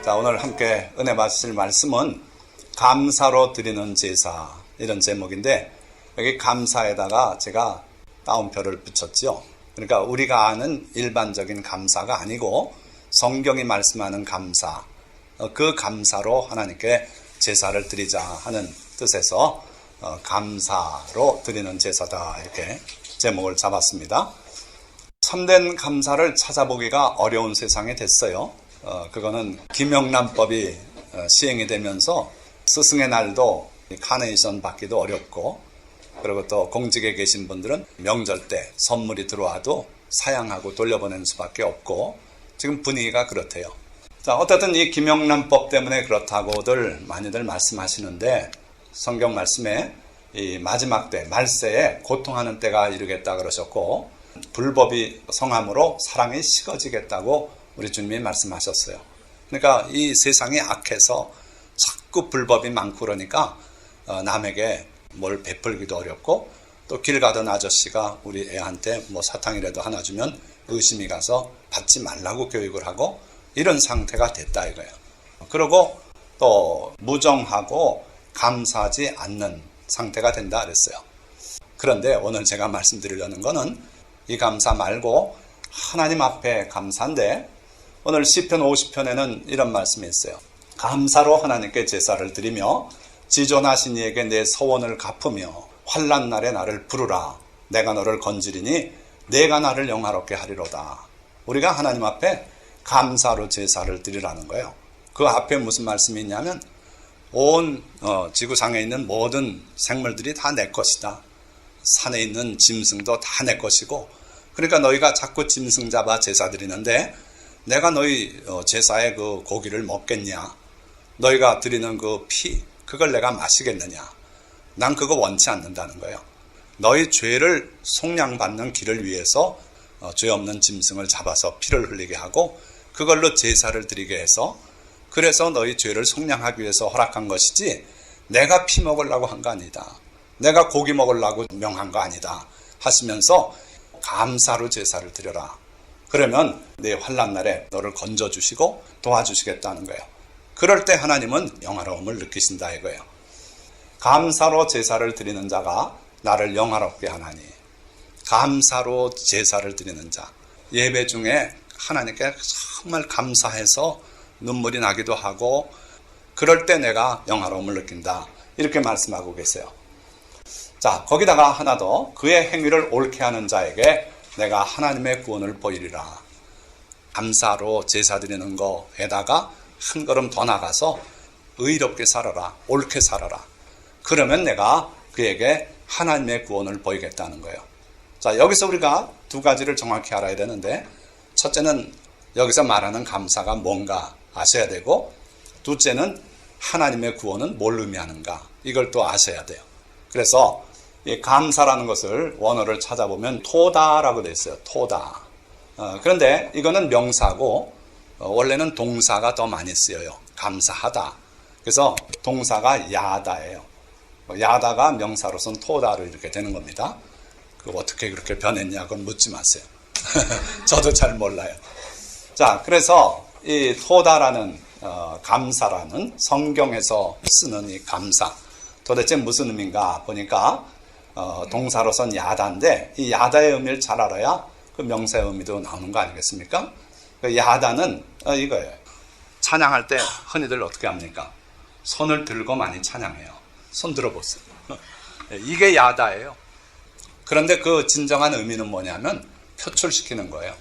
자, 오늘 함께 은혜 받으실 말씀은 감사로 드리는 제사, 이런 제목인데, 여기 감사에다가 제가 따옴표를 붙였죠. 그러니까 우리가 아는 일반적인 감사가 아니고 성경이 말씀하는 감사, 그 감사로 하나님께 제사를 드리자 하는 뜻에서 감사로 드리는 제사다, 이렇게 제목을 잡았습니다. 참된 감사를 찾아보기가 어려운 세상이 됐어요. 그거는 김영란법이 시행이 되면서 스승의 날도 카네이션 받기도 어렵고, 그리고 또 공직에 계신 분들은 명절 때 선물이 들어와도 사양하고 돌려보내는 수밖에 없고, 지금 분위기가 그렇대요. 자, 어쨌든 이 김영란법 때문에 그렇다고들 많이들 말씀하시는데, 성경 말씀에 이 마지막 때 말세에 고통하는 때가 이르겠다 그러셨고, 불법이 성함으로 사랑이 식어지겠다고 우리 주님이 말씀하셨어요. 그러니까 이 세상이 악해서 자꾸 불법이 많고 그러니까 남에게 뭘 베풀기도 어렵고, 또 길 가던 아저씨가 우리 애한테 뭐 사탕이라도 하나 주면 의심이 가서 받지 말라고 교육을 하고, 이런 상태가 됐다 이거예요. 그리고 또 무정하고 감사하지 않는 상태가 된다 그랬어요. 그런데 오늘 제가 말씀드리려는 거는 이 감사 말고 하나님 앞에 감사인데, 오늘 시편 50편에는 이런 말씀이 있어요. 감사로 하나님께 제사를 드리며 지존하신 이에게 내 서원을 갚으며 환난 날에 나를 부르라. 내가 너를 건지리니 내가 나를 영화롭게 하리로다. 우리가 하나님 앞에 감사로 제사를 드리라는 거예요. 그 앞에 무슨 말씀이 있냐면, 온 지구상에 있는 모든 생물들이 다 내 것이다. 산에 있는 짐승도 다 내 것이고, 그러니까 너희가 자꾸 짐승 잡아 제사 드리는데 내가 너희 제사의 그 고기를 먹겠냐? 너희가 드리는 그 피, 그걸 내가 마시겠느냐? 난 그거 원치 않는다는 거예요. 너희 죄를 속량받는 길을 위해서 죄 없는 짐승을 잡아서 피를 흘리게 하고 그걸로 제사를 드리게 해서, 그래서 너희 죄를 속량하기 위해서 허락한 것이지 내가 피 먹으려고 한 거 아니다. 내가 고기 먹으려고 명한 거 아니다 하시면서 감사로 제사를 드려라. 그러면 내 환난 날에 너를 건져주시고 도와주시겠다는 거예요. 그럴 때 하나님은 영화로움을 느끼신다 이거예요. 감사로 제사를 드리는 자가 나를 영화롭게 하나니. 감사로 제사를 드리는 자, 예배 중에 하나님께 정말 감사해서 눈물이 나기도 하고, 그럴 때 내가 영화로움을 느낀다, 이렇게 말씀하고 계세요. 자, 거기다가 하나 더, 그의 행위를 옳게 하는 자에게 내가 하나님의 구원을 보이리라. 감사로 제사 드리는 거에다가 한 걸음 더 나가서 의롭게 살아라, 옳게 살아라. 그러면 내가 그에게 하나님의 구원을 보이겠다는 거예요. 자, 여기서 우리가 두 가지를 정확히 알아야 되는데, 첫째는 여기서 말하는 감사가 뭔가 아셔야 되고, 둘째는 하나님의 구원은 뭘 의미하는가, 이걸 또 아셔야 돼요. 그래서 이 감사라는 것을 원어를 찾아보면 토다라고 되어 있어요. 토다. 그런데 이거는 명사고 원래는 동사가 더 많이 쓰여요. 감사하다. 그래서 동사가 야다예요. 야다가 명사로서는 토다로 이렇게 되는 겁니다. 그 어떻게 그렇게 변했냐, 그건 묻지 마세요. 저도 잘 몰라요. 자, 그래서 이 토다라는 감사라는 성경에서 쓰는 이 감사, 도대체 무슨 의미인가 보니까 동사로선 야다인데, 이 야다의 의미를 잘 알아야 그 명사의 의미도 나오는 거 아니겠습니까? 그 야다는 이거예요. 찬양할 때 흔히들 어떻게 합니까? 손을 들고 많이 찬양해요. 손 들어보세요. 이게 야다예요. 그런데 그 진정한 의미는 뭐냐면 표출시키는 거예요.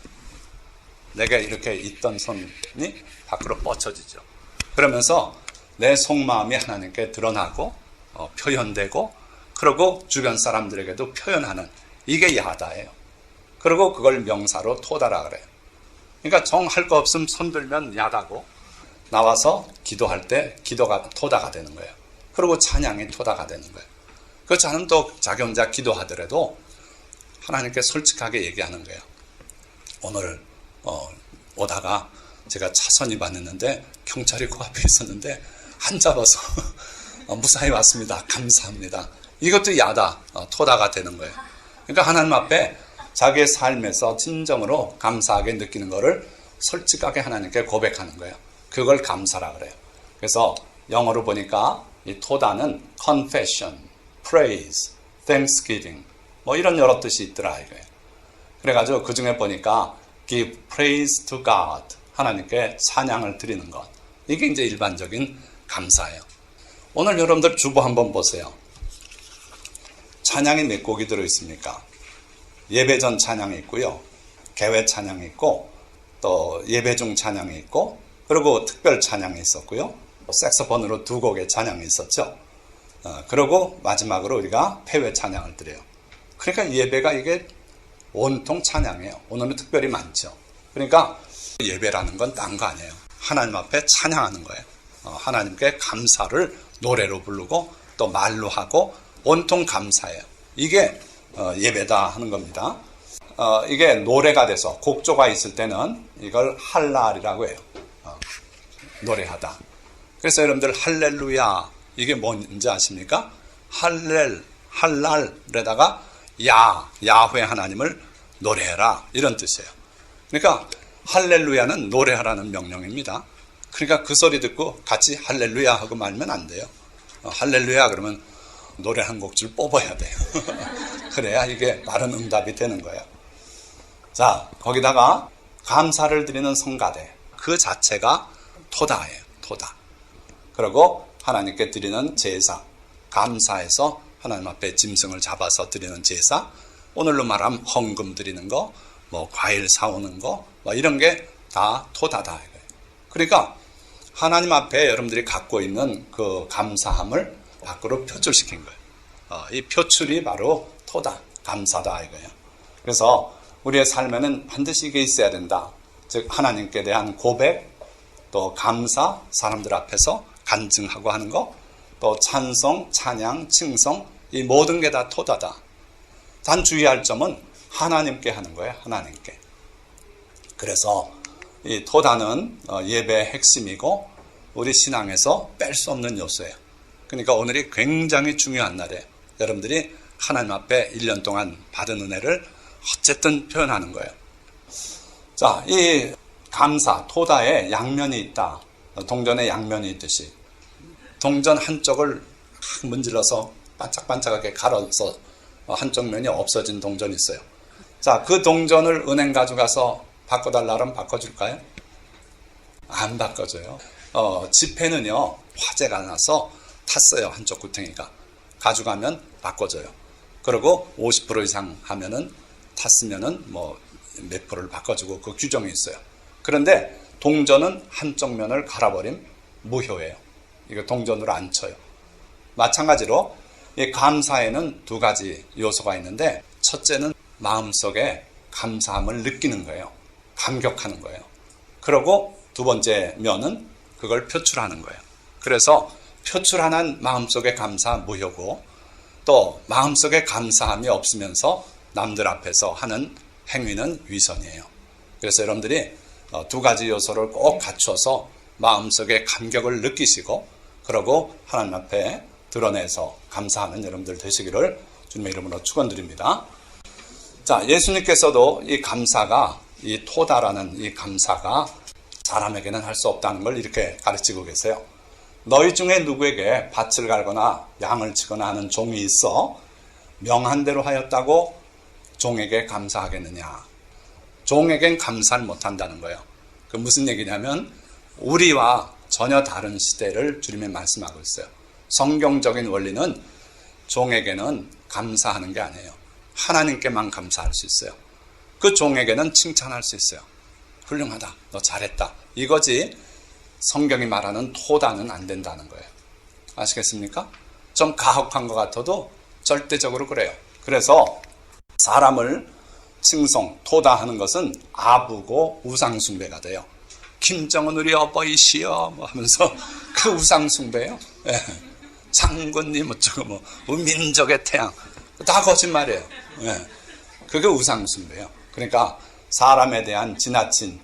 내가 이렇게 있던 손이 밖으로 뻗쳐지죠. 그러면서 내 속마음이 하나님께 드러나고 표현되고, 그리고 주변 사람들에게도 표현하는, 이게 야다예요. 그리고 그걸 명사로 토다라 그래요. 그러니까 정할 거 없으면 손 들면 야다고, 나와서 기도할 때 기도가 토다가 되는 거예요. 그리고 찬양이 토다가 되는 거예요. 그렇지 않으면 또 자기 혼자 기도하더라도 하나님께 솔직하게 얘기하는 거예요. 오늘 오다가 제가 차선 위반했는데 경찰이 그 앞에 있었는데 안 잡아서 무사히 왔습니다. 감사합니다. 이것도 야다, 토다가 되는 거예요. 그러니까 하나님 앞에 자기의 삶에서 진정으로 감사하게 느끼는 것을 솔직하게 하나님께 고백하는 거예요. 그걸 감사라 그래요. 그래서 영어로 보니까 이 토다는 confession, praise, thanksgiving 뭐 이런 여러 뜻이 있더라 이거예요. 그래가지고 그 중에 보니까 give praise to God, 하나님께 찬양을 드리는 것. 이게 이제 일반적인 감사예요. 오늘 여러분들 주보 한번 보세요. 찬양이 몇 곡이 들어있습니까? 예배 전 찬양이 있고요. 개회 찬양이 있고, 또 예배 중 찬양이 있고, 그리고 특별 찬양이 있었고요. 색소폰으로 2곡의 찬양이 있었죠. 그리고 마지막으로 우리가 폐회 찬양을 드려요. 그러니까 예배가 이게 온통 찬양이에요. 오늘은 특별히 많죠. 그러니까 예배라는 건 딴 거 아니에요. 하나님 앞에 찬양하는 거예요. 하나님께 감사를 노래로 부르고 또 말로 하고 온통 감사해요. 이게 예배다 하는 겁니다. 이게 노래가 돼서 곡조가 있을 때는 이걸 할랄이라고 해요. 노래하다. 그래서 여러분들 할렐루야 이게 뭔지 아십니까? 할랄에다가 야훼 하나님을 노래해라 이런 뜻이에요. 그러니까 할렐루야는 노래하라는 명령입니다. 그러니까 그 소리 듣고 같이 할렐루야 하고 말면 안 돼요. 할렐루야 그러면 노래 한 곡줄 뽑아야 돼요. 그래야 이게 바른 응답이 되는 거예요. 자, 거기다가 감사를 드리는 성가대 그 자체가 토다예요. 토다. 그리고 하나님께 드리는 제사, 감사해서 하나님 앞에 짐승을 잡아서 드리는 제사, 오늘로 말하면 헌금 드리는 거, 뭐 과일 사오는 거, 뭐 이런 게 다 토다다 이거예요. 그러니까 하나님 앞에 여러분들이 갖고 있는 그 감사함을 밖으로 표출시킨 거예요. 이 표출이 바로 토다, 감사다 이거예요. 그래서 우리의 삶에는 반드시 이게 있어야 된다. 즉 하나님께 대한 고백, 또 감사, 사람들 앞에서 간증하고 하는 거, 또 찬송, 찬양, 칭송, 이 모든 게 다 토다다. 단 주의할 점은 하나님께 하는 거예요. 하나님께. 그래서 이 토다는 예배의 핵심이고 우리 신앙에서 뺄 수 없는 요소예요. 그러니까 오늘이 굉장히 중요한 날이에요. 여러분들이 하나님 앞에 1년 동안 받은 은혜를 어쨌든 표현하는 거예요. 자, 이 감사, 토다에 양면이 있다. 동전에 양면이 있듯이 동전 한쪽을 문질러서 반짝반짝하게 갈아서 한쪽 면이 없어진 동전이 있어요. 자, 그 동전을 은행 가져가서 바꿔달라면 바꿔줄까요? 안 바꿔줘요. 지폐는요, 화재가 나서 탔어요. 한쪽 구덩이가. 가져가면 바꿔줘요. 그리고 50% 이상 하면은 탔으면은 뭐 몇 프로를 바꿔주고 그 규정이 있어요. 그런데 동전은 한쪽 면을 갈아버리면 무효예요. 이거 동전으로 안 쳐요. 마찬가지로 이 감사에는 2가지 요소가 있는데 첫째는 마음속에 감사함을 느끼는 거예요. 감격하는 거예요. 그리고 2번째 면은 그걸 표출하는 거예요. 그래서 표출하는 마음속의 감사 무효고 또 마음속에 감사함이 없으면서 남들 앞에서 하는 행위는 위선이에요. 그래서 여러분들이 2가지 요소를 꼭 갖춰서 마음속에 감격을 느끼시고 그러고 하나님 앞에 드러내서 감사하는 여러분들 되시기를 주님의 이름으로 축원드립니다. 자, 예수님께서도 이 감사가 이 토다라는 이 감사가 사람에게는 할 수 없다는 걸 이렇게 가르치고 계세요. 너희 중에 누구에게 밭을 갈거나 양을 치거나 하는 종이 있어 명한 대로 하였다고 종에게 감사하겠느냐. 종에겐 감사를 못한다는 거예요. 그 무슨 얘기냐면 우리와 전혀 다른 시대를 주님이 말씀하고 있어요. 성경적인 원리는 종에게는 감사하는 게 아니에요. 하나님께만 감사할 수 있어요. 그 종에게는 칭찬할 수 있어요. 훌륭하다. 너 잘했다. 이거지 성경이 말하는 토다는 안 된다는 거예요. 아시겠습니까? 좀 가혹한 것 같아도 절대적으로 그래요. 그래서 사람을 칭송, 토다하는 것은 아부고 우상숭배가 돼요. 김정은 우리 어버이시여 뭐 하면서 그 우상숭배예요. 예. 장군님 어쩌고 뭐 민족의 태양 다 거짓말이에요. 예. 그게 우상숭배예요. 그러니까 사람에 대한 지나친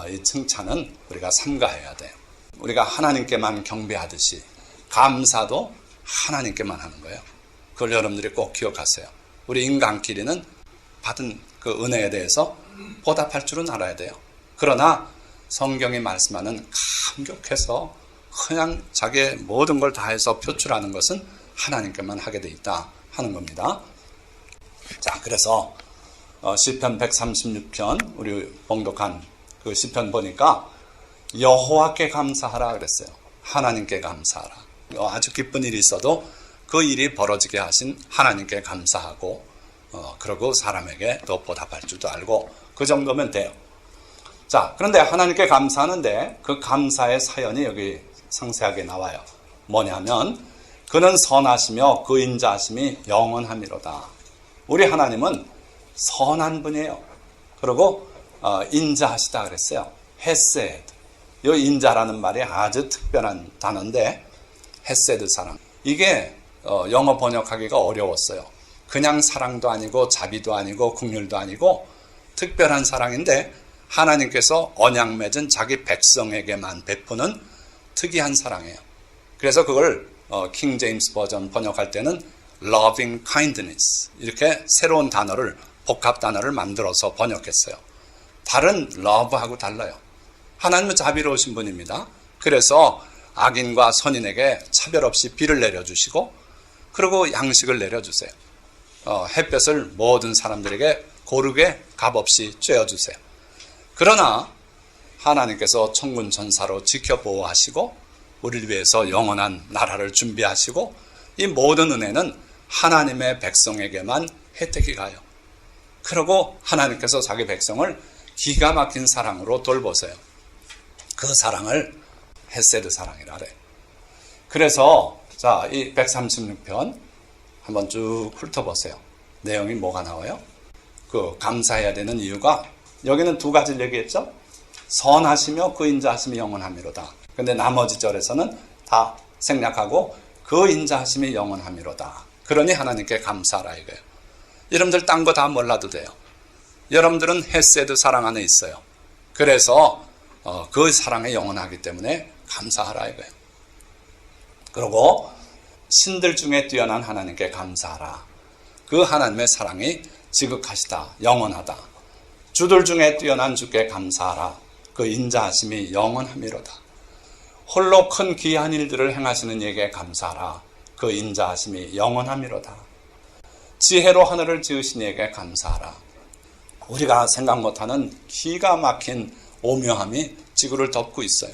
이 칭찬은 우리가 삼가해야 돼요. 우리가 하나님께만 경배하듯이 감사도 하나님께만 하는 거예요. 그걸 여러분들이 꼭 기억하세요. 우리 인간끼리는 받은 그 은혜에 대해서 보답할 줄은 알아야 돼요. 그러나 성경이 말씀하는 감격해서 그냥 자기의 모든 걸 다해서 표출하는 것은 하나님께만 하게 돼 있다 하는 겁니다. 자, 그래서 시편 136편 우리 봉독한 그 시편 보니까 여호와께 감사하라 그랬어요. 하나님께 감사하라. 아주 기쁜 일이 있어도 그 일이 벌어지게 하신 하나님께 감사하고 그러고 사람에게 또 보답할 줄도 알고 그 정도면 돼요. 자, 그런데 하나님께 감사하는데 그 감사의 사연이 여기 상세하게 나와요. 뭐냐면 그는 선하시며 그 인자하심이 영원함이로다. 우리 하나님은 선한 분이에요. 그리고 인자하시다 그랬어요. 헤세드. 이 인자라는 말이 아주 특별한 단어인데 헤세드 사랑. 이게 영어 번역하기가 어려웠어요. 그냥 사랑도 아니고 자비도 아니고 국률도 아니고 특별한 사랑인데 하나님께서 언약 맺은 자기 백성에게만 베푸는 특이한 사랑이에요. 그래서 그걸 킹 제임스 버전 번역할 때는 loving kindness 이렇게 새로운 단어를 복합 단어를 만들어서 번역했어요. 다른 love하고 달라요. 하나님은 자비로우신 분입니다. 그래서 악인과 선인에게 차별 없이 비를 내려주시고 그리고 양식을 내려주세요. 햇볕을 모든 사람들에게 고르게 값없이 쬐어주세요. 그러나 하나님께서 천군 천사로 지켜보호하시고 우리를 위해서 영원한 나라를 준비하시고 이 모든 은혜는 하나님의 백성에게만 혜택이 가요. 그리고 하나님께서 자기 백성을 기가 막힌 사랑으로 돌보세요. 그 사랑을 헤세드 사랑이라 그래요. 그래서 자, 이 136편 한번 쭉 훑어보세요. 내용이 뭐가 나와요? 그 감사해야 되는 이유가 여기는 두 가지를 얘기했죠. 선하시며 그 인자하심이 영원함이로다. 근데 나머지 절에서는 다 생략하고 그 인자하심이 영원함이로다. 그러니 하나님께 감사하라 이거예요. 여러분들 딴 거 다 몰라도 돼요. 여러분들은 헤세드 사랑 안에 있어요. 그래서 그 사랑이 영원하기 때문에 감사하라 이거예요. 그리고 신들 중에 뛰어난 하나님께 감사하라. 그 하나님의 사랑이 지극하시다. 영원하다. 주들 중에 뛰어난 주께 감사하라. 그 인자하심이 영원함이로다. 홀로 큰 귀한 일들을 행하시는 이에게 감사하라. 그 인자하심이 영원함이로다. 지혜로 하늘을 지으신 이에게 감사하라. 우리가 생각 못하는 기가 막힌 오묘함이 지구를 덮고 있어요.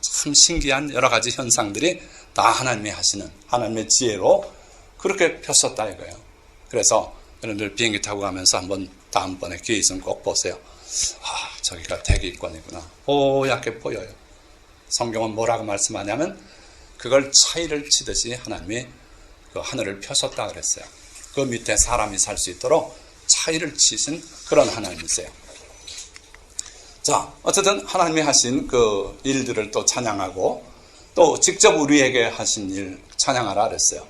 참 신기한 여러 가지 현상들이 다 하나님이 하시는 하나님의 지혜로 그렇게 폈었다 이거예요. 그래서 여러분들 비행기 타고 가면서 한번 다음번에 기회 있으면 꼭 보세요. 저기가 대기권이구나. 뽀얗게 보여요. 성경은 뭐라고 말씀하냐면 그걸 차이를 치듯이 하나님이 그 하늘을 펴셨다 그랬어요. 그 밑에 사람이 살 수 있도록 차이를 치신 그런 하나님이세요. 자, 어쨌든 하나님이 하신 그 일들을 또 찬양하고 또 직접 우리에게 하신 일 찬양하라 그랬어요.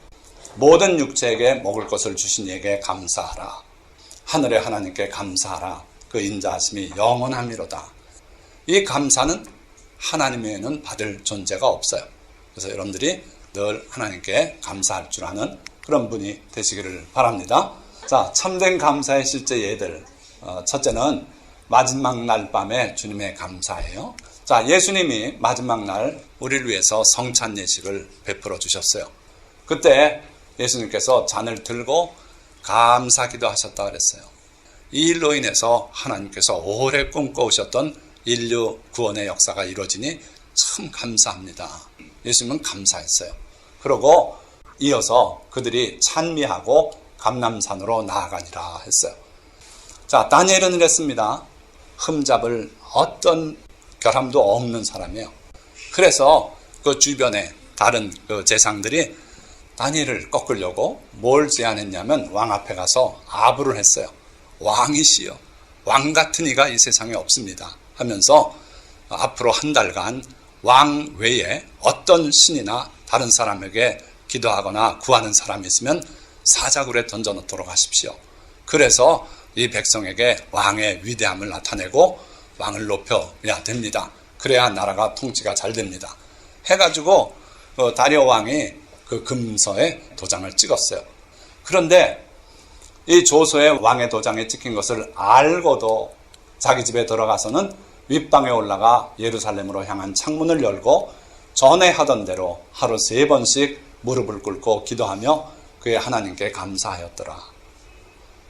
모든 육체에게 먹을 것을 주신 이에게 감사하라. 하늘의 하나님께 감사하라. 그 인자하심이 영원함이로다. 이 감사는 하나님 외에는 받을 존재가 없어요. 그래서 여러분들이 늘 하나님께 감사할 줄 아는 그런 분이 되시기를 바랍니다. 자, 참된 감사의 실제 예들. 첫째는 마지막 날 밤에 주님의 감사예요. 자, 예수님이 마지막 날 우리를 위해서 성찬 예식을 베풀어 주셨어요. 그때 예수님께서 잔을 들고 감사 기도하셨다 그랬어요. 이 일로 인해서 하나님께서 오래 꿈꿔오셨던 인류 구원의 역사가 이루어지니 참 감사합니다. 예수님은 감사했어요. 그리고 이어서 그들이 찬미하고 감람산으로 나아가니라 했어요. 자, 다니엘은 이랬습니다. 흠잡을 어떤 결함도 없는 사람이에요. 그래서 그 주변에 다른 그 제상들이 다니엘을 꺾으려고 뭘 제안했냐면 왕 앞에 가서 아부를 했어요. 왕이시여, 왕 같은 이가 이 세상에 없습니다 하면서 앞으로 한 달간 왕 외에 어떤 신이나 다른 사람에게 기도하거나 구하는 사람이 있으면 사자굴에 던져놓도록 하십시오. 그래서 이 백성에게 왕의 위대함을 나타내고 왕을 높여야 됩니다. 그래야 나라가 통치가 잘 됩니다. 해가지고 다리오 왕이 그 금서에 도장을 찍었어요. 그런데 이 조서에 왕의 도장에 찍힌 것을 알고도 자기 집에 들어가서는 윗방에 올라가 예루살렘으로 향한 창문을 열고 전에 하던 대로 하루 3번씩 무릎을 꿇고 기도하며 그의 하나님께 감사하였더라.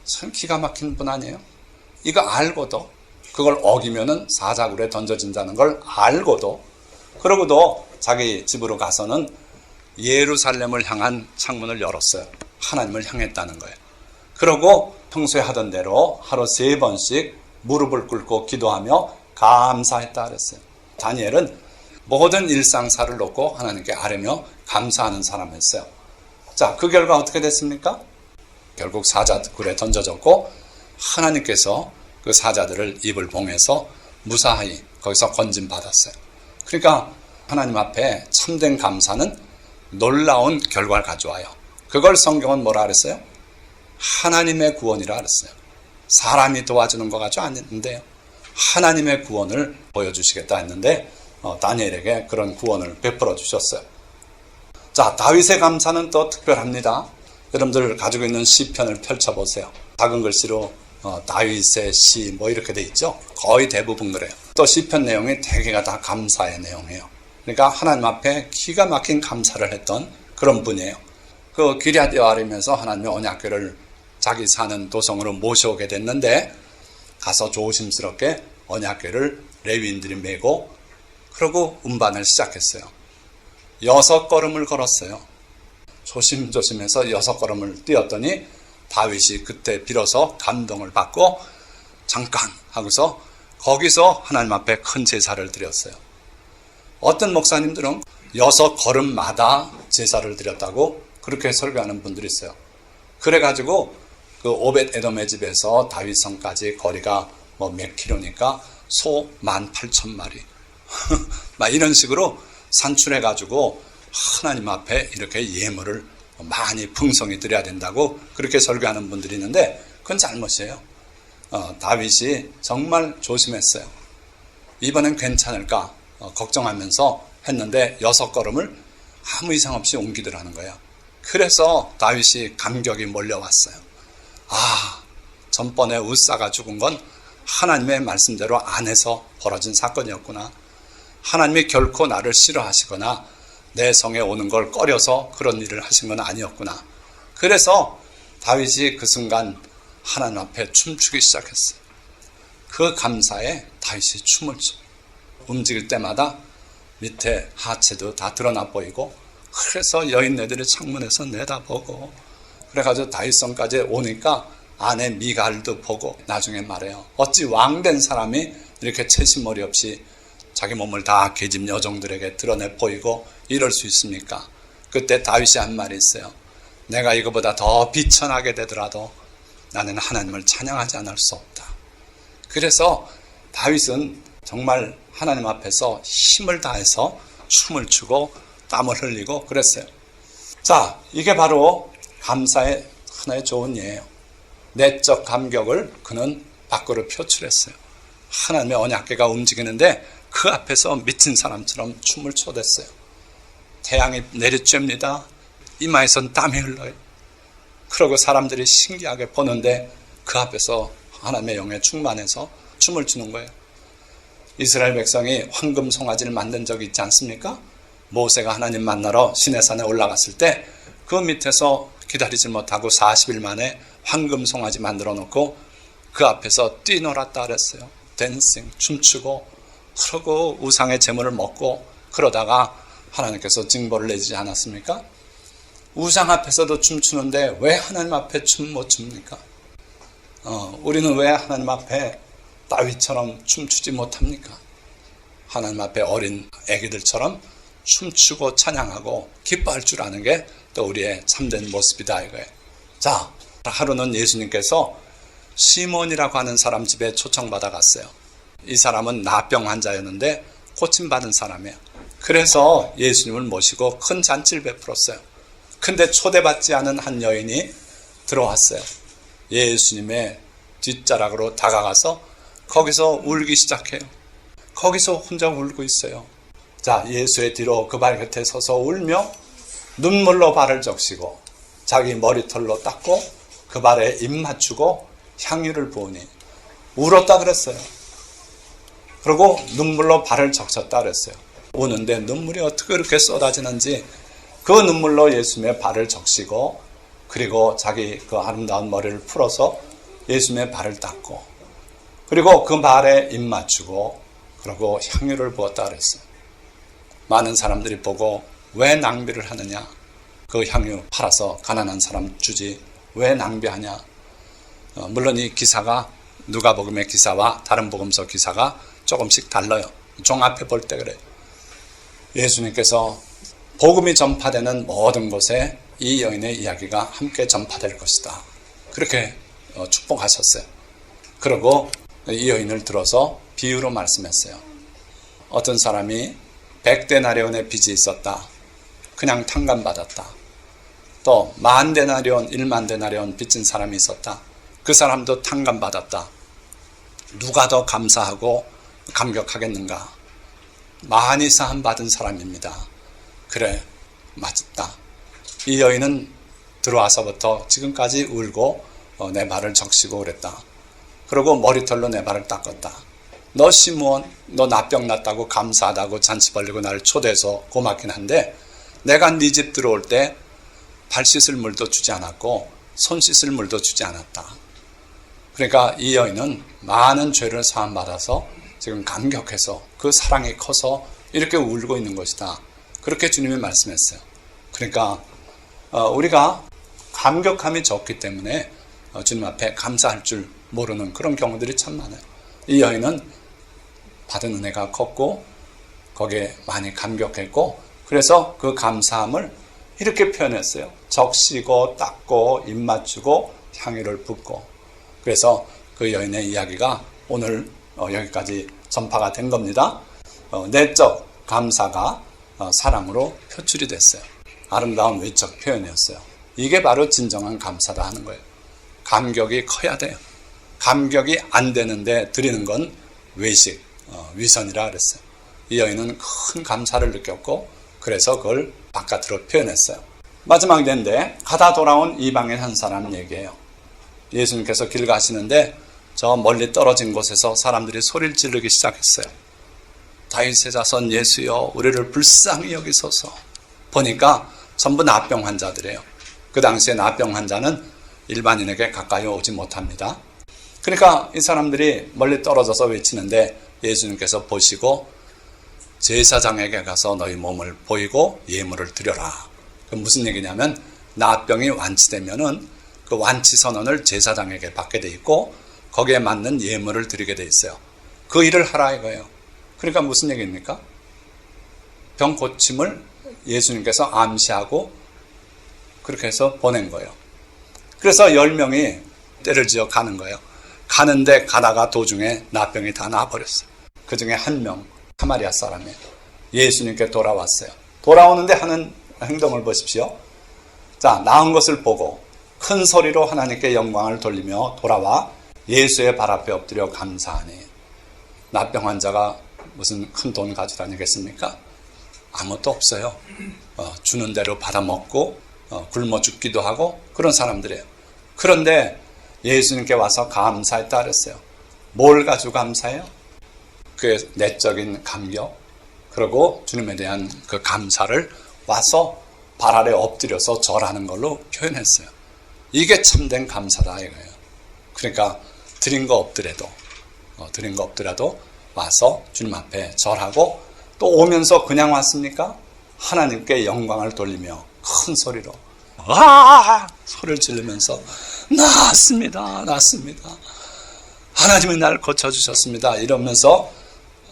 참 기가 막힌 분 아니에요? 이거 알고도, 그걸 어기면은 사자굴에 던져진다는 걸 알고도, 그러고도 자기 집으로 가서는 예루살렘을 향한 창문을 열었어요. 하나님을 향했다는 거예요. 그러고 평소에 하던 대로 하루 3번씩 무릎을 꿇고 기도하며 감사했다 그랬어요. 다니엘은 모든 일상사를 놓고 하나님께 아뢰며 감사하는 사람이었어요. 자, 그 결과 어떻게 됐습니까? 결국 사자굴에 던져졌고 하나님께서 그 사자들을 입을 봉해서 무사히 거기서 건진받았어요. 그러니까 하나님 앞에 참된 감사는 놀라운 결과를 가져와요. 그걸 성경은 뭐라 그랬어요? 하나님의 구원이라 그랬어요. 사람이 도와주는 거 가지고 아닌데요. 하나님의 구원을 보여주시겠다 했는데 다니엘에게 그런 구원을 베풀어 주셨어요. 자, 다윗의 감사는 또 특별합니다. 여러분들 가지고 있는 시편을 펼쳐보세요. 작은 글씨로 다윗의 시 뭐 이렇게 돼 있죠. 거의 대부분 그래요. 또 시편 내용이 대개가 다 감사의 내용이에요. 그러니까 하나님 앞에 기가 막힌 감사를 했던 그런 분이에요. 그 기럇 여아림에서 하나님의 언약궤를 자기 사는 도성으로 모셔오게 됐는데 가서 조심스럽게 언약궤를 레위인들이 메고 그러고 운반을 시작했어요. 6걸음을 걸었어요. 조심조심해서 6걸음을 뛰었더니 다윗이 그때 비로소 감동을 받고 잠깐 하고서 거기서 하나님 앞에 큰 제사를 드렸어요. 어떤 목사님들은 6걸음마다 제사를 드렸다고 그렇게 설교하는 분들이 있어요. 그래가지고 그 오벳 에돔의 집에서 다윗성까지 거리가 뭐 몇 킬로니까 소 18,000마리 막 이런 식으로 산출해가지고 하나님 앞에 이렇게 예물을 많이 풍성히 드려야 된다고 그렇게 설교하는 분들이 있는데 그건 잘못이에요. 다윗이 정말 조심했어요. 이번엔 괜찮을까 걱정하면서 했는데 6걸음을 아무 이상 없이 옮기더라는 거예요. 그래서 다윗이 감격이 몰려왔어요. 아, 전번에 웃사가 죽은 건 하나님의 말씀대로 안 해서 벌어진 사건이었구나. 하나님이 결코 나를 싫어하시거나 내 성에 오는 걸 꺼려서 그런 일을 하신 건 아니었구나. 그래서 다윗이 그 순간 하나님 앞에 춤추기 시작했어요. 그 감사에 다윗이 춤을 춰. 움직일 때마다 밑에 하체도 다 드러나 보이고 그래서 여인네들이 창문에서 내다보고 그래가지고 다윗성까지 오니까 아내 미갈도 보고 나중에 말해요. 어찌 왕된 사람이 이렇게 채신머리 없이 자기 몸을 다 계집 여종들에게 드러내 보이고 이럴 수 있습니까? 그때 다윗이 한 말이 있어요. 내가 이거보다 더 비천하게 되더라도 나는 하나님을 찬양하지 않을 수 없다. 그래서 다윗은 정말 하나님 앞에서 힘을 다해서 춤을 추고 땀을 흘리고 그랬어요. 자, 이게 바로 감사의 하나의 좋은 예예요. 내적 감격을 그는 밖으로 표출했어요. 하나님의 언약궤가 움직이는데 그 앞에서 미친 사람처럼 춤을 춰댔어요. 태양이 내리쬐입니다. 이마에선 땀이 흘러요. 그러고 사람들이 신기하게 보는데 그 앞에서 하나님의 영에 충만해서 춤을 추는 거예요. 이스라엘 백성이 황금 송아지를 만든 적이 있지 않습니까? 모세가 하나님 만나러 시내산에 올라갔을 때 그 밑에서 기다리지 못하고 40일 만에 황금 송아지 만들어 놓고 그 앞에서 뛰놀았다 그랬어요. 댄싱, 춤추고 그러고 우상의 제물을 먹고 그러다가 하나님께서 징벌을 내지 않았습니까? 우상 앞에서도 춤추는데 왜 하나님 앞에 춤 못 춥니까? 우리는 왜 하나님 앞에 다윗처럼 춤추지 못합니까? 하나님 앞에 어린 애기들처럼 춤추고 찬양하고 기뻐할 줄 아는 게 또 우리의 참된 모습이다 이거예요. 자, 하루는 예수님께서 시몬이라고 하는 사람 집에 초청받아 갔어요. 이 사람은 나병 환자였는데 고침받은 사람이에요. 그래서 예수님을 모시고 큰 잔치를 베풀었어요. 근데 초대받지 않은 한 여인이 들어왔어요. 예수님의 뒷자락으로 다가가서 거기서 울기 시작해요. 거기서 혼자 울고 있어요. 자, 예수의 뒤로 그 발 곁에 서서 울며 눈물로 발을 적시고 자기 머리털로 닦고 그 발에 입 맞추고 향유를 부으니 울었다 그랬어요. 그리고 눈물로 발을 적셨다 그랬어요. 우는데 눈물이 어떻게 그렇게 쏟아지는지 그 눈물로 예수님의 발을 적시고 그리고 자기 그 아름다운 머리를 풀어서 예수님의 발을 닦고 그리고 그 발에 입 맞추고 그리고 향유를 부었다 그랬어요. 많은 사람들이 보고 왜 낭비를 하느냐? 그 향유 팔아서 가난한 사람 주지 왜 낭비하냐? 물론 이 기사가 누가복음의 기사와 다른 복음서 기사가 조금씩 달라요. 종합해 볼 때 그래요. 예수님께서 복음이 전파되는 모든 곳에 이 여인의 이야기가 함께 전파될 것이다. 그렇게 축복하셨어요. 그리고 이 여인을 들어서 비유로 말씀했어요. 어떤 사람이 100데나리온의 빚이 있었다. 그냥 탕감받았다. 또 10,000데나리온, 10,000데나리온 빚진 사람이 있었다. 그 사람도 탕감받았다. 누가 더 감사하고 감격하겠는가? 많이 사함받은 사람입니다. 그래, 맞다. 이 여인은 들어와서부터 지금까지 울고 내 발을 적시고 그랬다. 그리고 머리털로 내 발을 닦았다. 너 시므온, 너 나병 났다고 감사하다고 잔치 벌리고 나를 초대해서 고맙긴 한데 내가 네 집 들어올 때 발 씻을 물도 주지 않았고 손 씻을 물도 주지 않았다. 그러니까 이 여인은 많은 죄를 사함받아서 지금 감격해서 그 사랑이 커서 이렇게 울고 있는 것이다. 그렇게 주님이 말씀했어요. 그러니까 우리가 감격함이 적기 때문에 주님 앞에 감사할 줄 모르는 그런 경우들이 참 많아요. 이 여인은 받은 은혜가 컸고 거기에 많이 감격했고 그래서 그 감사함을 이렇게 표현했어요. 적시고 닦고 입 맞추고 향유를 붓고 그래서 그 여인의 이야기가 오늘 여기까지 전파가 된 겁니다. 내적 감사가 사랑으로 표출이 됐어요. 아름다운 외적 표현이었어요. 이게 바로 진정한 감사다 하는 거예요. 감격이 커야 돼요. 감격이 안 되는데 드리는 건 외식, 위선이라 그랬어요. 이 여인은 큰 감사를 느꼈고 그래서 그걸 바깥으로 표현했어요. 마지막 때인데 가다 돌아온 이방인 한 사람 얘기예요. 예수님께서 길 가시는데 저 멀리 떨어진 곳에서 사람들이 소리를 지르기 시작했어요. 다윗의 자손 예수여 우리를 불쌍히 여기소서. 보니까 전부 나병 환자들이에요. 그 당시에 나병 환자는 일반인에게 가까이 오지 못합니다. 그러니까 이 사람들이 멀리 떨어져서 외치는데 예수님께서 보시고 제사장에게 가서 너희 몸을 보이고 예물을 드려라. 그 무슨 얘기냐면 나병이 완치되면은 그 완치 선언을 제사장에게 받게 돼 있고 거기에 맞는 예물을 드리게 돼 있어요. 그 일을 하라 이거예요. 그러니까 무슨 얘기입니까? 병 고침을 예수님께서 암시하고 그렇게 해서 보낸 거예요. 그래서 10명이 때를 지어 가는 거예요. 가는데 가다가 도중에 나병이 다 나아버렸어요. 그 중에 한 명, 사마리아 사람이에요. 예수님께 돌아왔어요. 돌아오는데 하는 행동을 보십시오. 자, 나은 것을 보고 큰 소리로 하나님께 영광을 돌리며 돌아와 예수의 발 앞에 엎드려 감사하니. 나병 환자가 무슨 큰 돈 가지고 다니겠습니까? 아무것도 없어요. 주는 대로 받아먹고 굶어 죽기도 하고 그런 사람들이에요. 그런데 예수님께 와서 감사했다 그랬어요. 뭘 가지고 감사해요? 그 내적인 감격 그리고 주님에 대한 그 감사를 와서 발 아래 엎드려서 절하는 걸로 표현했어요. 이게 참된 감사다 이거예요. 그러니까 드린 거 없더라도 와서 주님 앞에 절하고 또 오면서 그냥 왔습니까? 하나님께 영광을 돌리며 큰 소리로 소리를 지르면서 나았습니다. 하나님이 나를 고쳐주셨습니다. 이러면서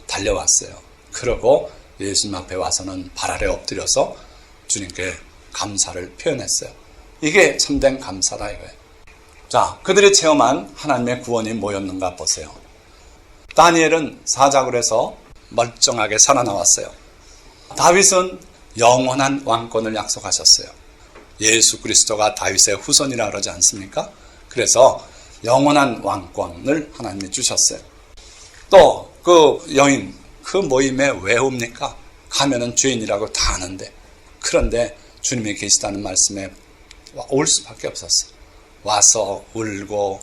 달려왔어요. 그러고 예수님 앞에 와서는 발 아래 엎드려서 주님께 감사를 표현했어요. 이게 참된 감사다 이거예요. 자, 그들이 체험한 하나님의 구원이 뭐였는가 보세요. 다니엘은 사자굴에서 멀쩡하게 살아나왔어요. 다윗은 영원한 왕권을 약속하셨어요. 예수 그리스도가 다윗의 후손이라 그러지 않습니까? 그래서 영원한 왕권을 하나님이 주셨어요. 또 그 여인 그 모임에 왜 옵니까? 가면은 죄인이라고 다 아는데 그런데 주님이 계시다는 말씀에 올 수밖에 없었어요. 와서 울고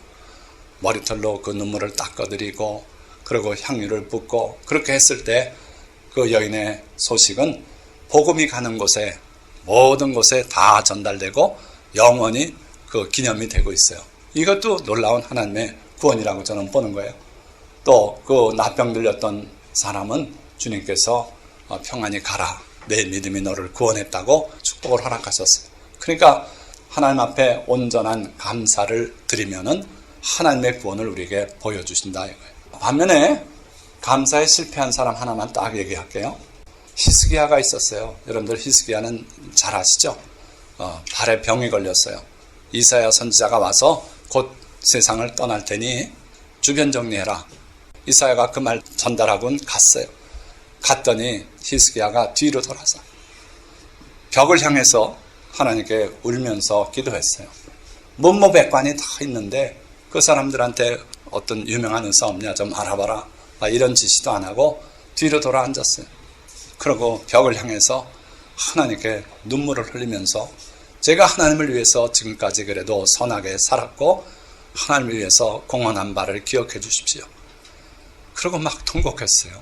머리털로 그 눈물을 닦아드리고 그리고 향유를 붓고 그렇게 했을 때 그 여인의 소식은 복음이 가는 곳에 모든 곳에 다 전달되고 영원히 그 기념이 되고 있어요. 이것도 놀라운 하나님의 구원이라고 저는 보는 거예요. 또 그 나병 들렸던 사람은 주님께서 평안히 가라. 내 믿음이 너를 구원했다고 축복을 허락하셨어요. 그러니까 하나님 앞에 온전한 감사를 드리면은 하나님의 구원을 우리에게 보여주신다 이거예요. 반면에 감사에 실패한 사람 하나만 딱 얘기할게요. 히스기야가 있었어요. 여러분들 히스기야는 잘 아시죠? 발에 병이 걸렸어요. 이사야 선지자가 와서 곧 세상을 떠날 테니 주변 정리해라. 이사야가 그 말 전달하고는 갔어요. 갔더니 히스기야가 뒤로 돌아서 벽을 향해서 하나님께 울면서 기도했어요. 문무백관이 다 있는데 그 사람들한테 어떤 유명한 의사 없냐 좀 알아봐라. 이런 지시도 안 하고 뒤로 돌아 앉았어요. 그리고 벽을 향해서 하나님께 눈물을 흘리면서 제가 하나님을 위해서 지금까지 그래도 선하게 살았고 하나님을 위해서 공헌한 바를 기억해 주십시오. 그리고 막 통곡했어요.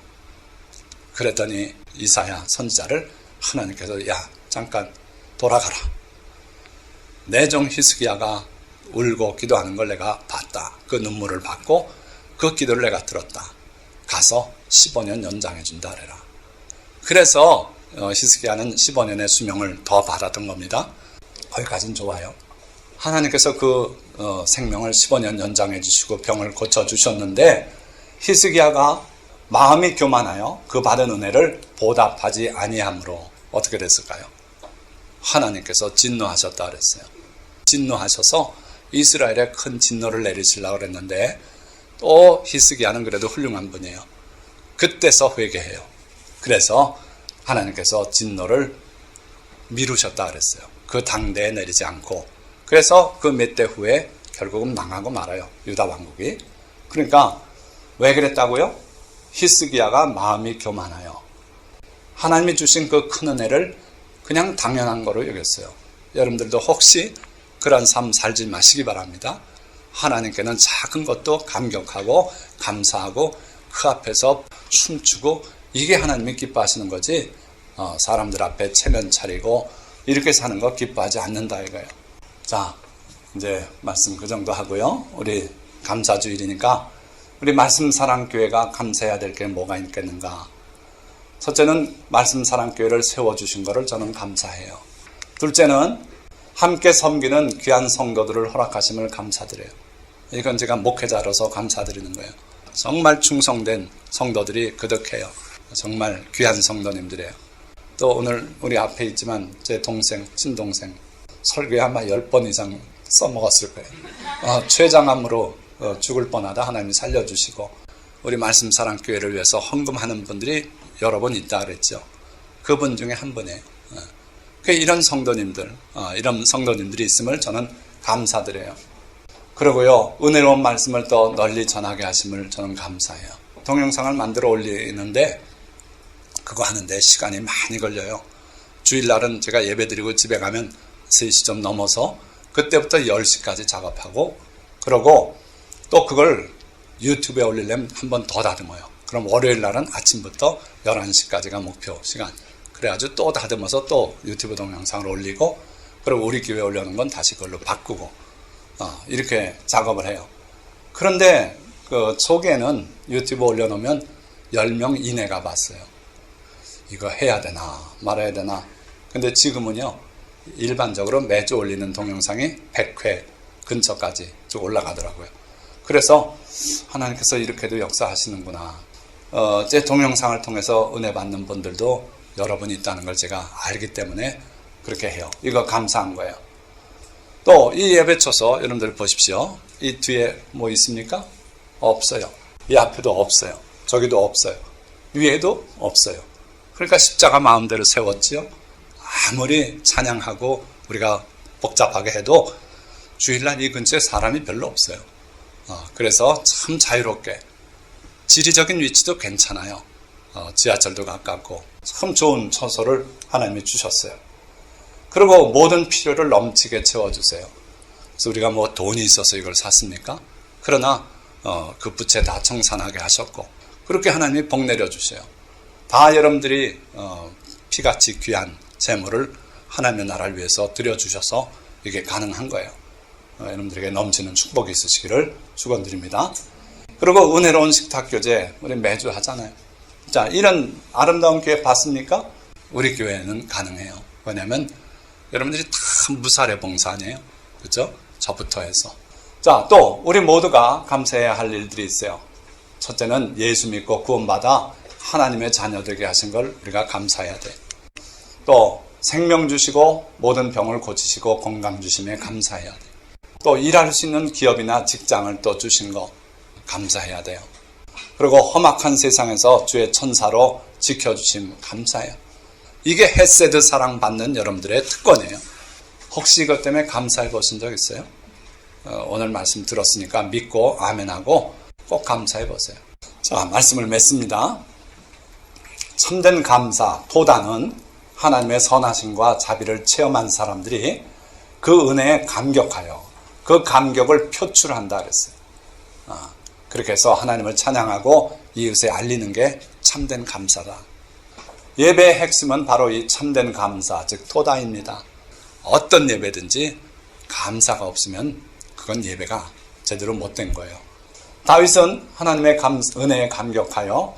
그랬더니 이사야 선지자를 하나님께서 야 잠깐 돌아가라. 내 종 히스기야가 울고 기도하는 걸 내가 봤다. 그 눈물을 봤고 그 기도를 내가 들었다. 가서 15년 연장해 준다 그래라. 그래서 히스기야는 15년의 수명을 더 받았던 겁니다. 거기까지는 좋아요. 하나님께서 그 생명을 15년 연장해 주시고 병을 고쳐 주셨는데 히스기야가 마음이 교만하여 그 받은 은혜를 보답하지 아니함으로 어떻게 됐을까요? 하나님께서 진노하셨다 그랬어요. 진노하셔서 이스라엘에 큰 진노를 내리시려고 그랬는데 또 히스기야는 그래도 훌륭한 분이에요. 그때서 회개해요. 그래서 하나님께서 진노를 미루셨다 그랬어요. 그 당대에 내리지 않고. 그래서 그 몇 대 후에 결국은 망하고 말아요. 유다 왕국이. 그러니까 왜 그랬다고요? 히스기야가 마음이 교만하여 하나님이 주신 그 큰 은혜를 그냥 당연한 거로 여겼어요. 여러분들도 혹시 그런 삶 살지 마시기 바랍니다. 하나님께는 작은 것도 감격하고 감사하고 그 앞에서 춤추고 이게 하나님이 기뻐하시는 거지 사람들 앞에 체면 차리고 이렇게 사는 거 기뻐하지 않는다 이거예요. 자, 이제 말씀 그 정도 하고요. 우리 감사주일이니까 우리 말씀사랑교회가 감사해야 될 게 뭐가 있겠는가. 첫째는 말씀사랑교회를 세워주신 것을 저는 감사해요. 둘째는 함께 섬기는 귀한 성도들을 허락하심을 감사드려요. 이건 제가 목회자로서 감사드리는 거예요. 정말 충성된 성도들이 그득해요. 정말 귀한 성도님들이에요. 또 오늘 우리 앞에 있지만 제 동생, 친동생 설교에 아마 10번 이상 써먹었을 거예요. 췌장암으로 죽을 뻔하다 하나님이 살려주시고 우리 말씀사랑교회를 위해서 헌금하는 분들이 여러 번 있다 그랬죠. 그분 중에 한 분이에요. 이런 성도님들, 이런 성도님들이 있음을 저는 감사드려요. 그리고요, 은혜로운 말씀을 또 널리 전하게 하심을 저는 감사해요. 동영상을 만들어 올리는데 그거 하는데 시간이 많이 걸려요. 주일날은 제가 예배드리고 집에 가면 3시 좀 넘어서 그때부터 10시까지 작업하고 그러고 또 그걸 유튜브에 올리려면 한 번 더 다듬어요. 그럼 월요일날은 아침부터 11시까지가 목표 시간. 그래가지고 또 다듬어서 또 유튜브 동영상을 올리고 그리고 우리 교회에 올려놓은 건 다시 그걸로 바꾸고 이렇게 작업을 해요. 그런데 그 초기에는 유튜브 올려놓으면 10명 이내가 봤어요. 이거 해야 되나 말아야 되나. 근데 지금은요 일반적으로 매주 올리는 동영상이 100회 근처까지 쭉 올라가더라고요. 그래서 하나님께서 이렇게도 역사하시는구나. 제 동영상을 통해서 은혜 받는 분들도 여러분이 있다는 걸 제가 알기 때문에 그렇게 해요. 이거 감사한 거예요. 또 이 예배 쳐서 여러분들 보십시오. 이 뒤에 뭐 있습니까? 없어요. 이 앞에도 없어요. 저기도 없어요. 위에도 없어요. 그러니까 십자가 마음대로 세웠지요. 아무리 찬양하고 우리가 복잡하게 해도 주일날 이 근처에 사람이 별로 없어요. 그래서 참 자유롭게 지리적인 위치도 괜찮아요. 지하철도 가깝고 참 좋은 처소를 하나님이 주셨어요. 그리고 모든 필요를 넘치게 채워주세요. 그래서 우리가 뭐 돈이 있어서 이걸 샀습니까? 그러나 그 부채 다 청산하게 하셨고 그렇게 하나님이 복 내려주세요. 다 여러분들이 피같이 귀한 재물을 하나님의 나라를 위해서 드려주셔서 이게 가능한 거예요. 여러분들에게 넘치는 축복이 있으시기를 축원드립니다. 그리고 은혜로운 식탁교제 우리 매주 하잖아요. 자, 이런 아름다운 교회 봤습니까? 우리 교회는 가능해요. 왜냐하면 여러분들이 다 무사례 봉사 아니에요? 그렇죠? 저부터 해서. 자, 또 우리 모두가 감사해야 할 일들이 있어요. 첫째는 예수 믿고 구원받아 하나님의 자녀 되게 하신 걸 우리가 감사해야 돼. 또 생명 주시고 모든 병을 고치시고 건강 주심에 감사해야 돼. 또 일할 수 있는 기업이나 직장을 또 주신 거 감사해야 돼요. 그리고 험악한 세상에서 주의 천사로 지켜주심 감사해요. 이게 헤세드 사랑받는 여러분들의 특권이에요. 혹시 이것 때문에 감사해 보신 적 있어요? 오늘 말씀 들었으니까 믿고 아멘하고 꼭 감사해 보세요. 자, 말씀을 맺습니다. 참된 감사, 토다는 하나님의 선하심과 자비를 체험한 사람들이 그 은혜에 감격하여 그 감격을 표출한다 그랬어요. 그렇게 해서 하나님을 찬양하고 이웃에 알리는 게 참된 감사다. 예배의 핵심은 바로 이 참된 감사, 즉 토다입니다. 어떤 예배든지 감사가 없으면 그건 예배가 제대로 못된 거예요. 다윗은 하나님의 은혜에 감격하여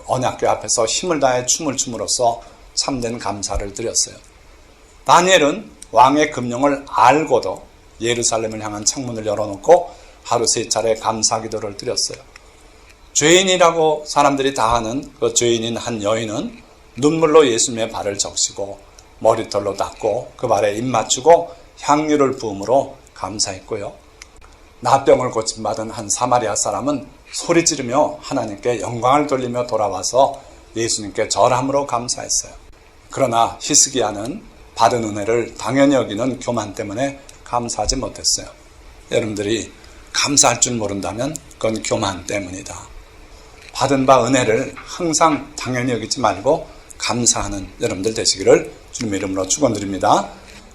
언약궤 앞에서 힘을 다해 춤을 춤으로써 참된 감사를 드렸어요. 다니엘은 왕의 금령을 알고도 예루살렘을 향한 창문을 열어놓고 하루 3차례 감사 기도를 드렸어요. 죄인이라고 사람들이 다 하는 그 죄인인 한 여인은 눈물로 예수님의 발을 적시고 머리털로 닦고 그 발에 입 맞추고 향유를 부음으로 감사했고요. 나병을 고침받은 한 사마리아 사람은 소리 지르며 하나님께 영광을 돌리며 돌아와서 예수님께 절함으로 감사했어요. 그러나 히스기야는 받은 은혜를 당연히 여기는 교만 때문에 감사하지 못했어요. 여러분들이 감사할 줄 모른다면 그건 교만 때문이다. 받은 바 은혜를 항상 당연히 여기지 말고 감사하는 여러분들 되시기를 주님의 이름으로 축원드립니다.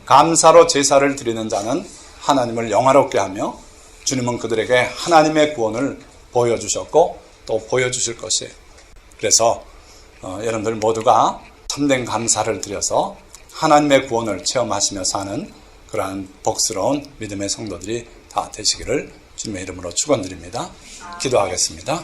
감사로 제사를 드리는 자는 하나님을 영화롭게 하며 주님은 그들에게 하나님의 구원을 보여주셨고 또 보여주실 것이에요. 그래서 여러분들 모두가 참된 감사를 드려서 하나님의 구원을 체험하시며 사는 그러한 복스러운 믿음의 성도들이 다 되시기를 주님의 이름으로 축원드립니다. 기도하겠습니다.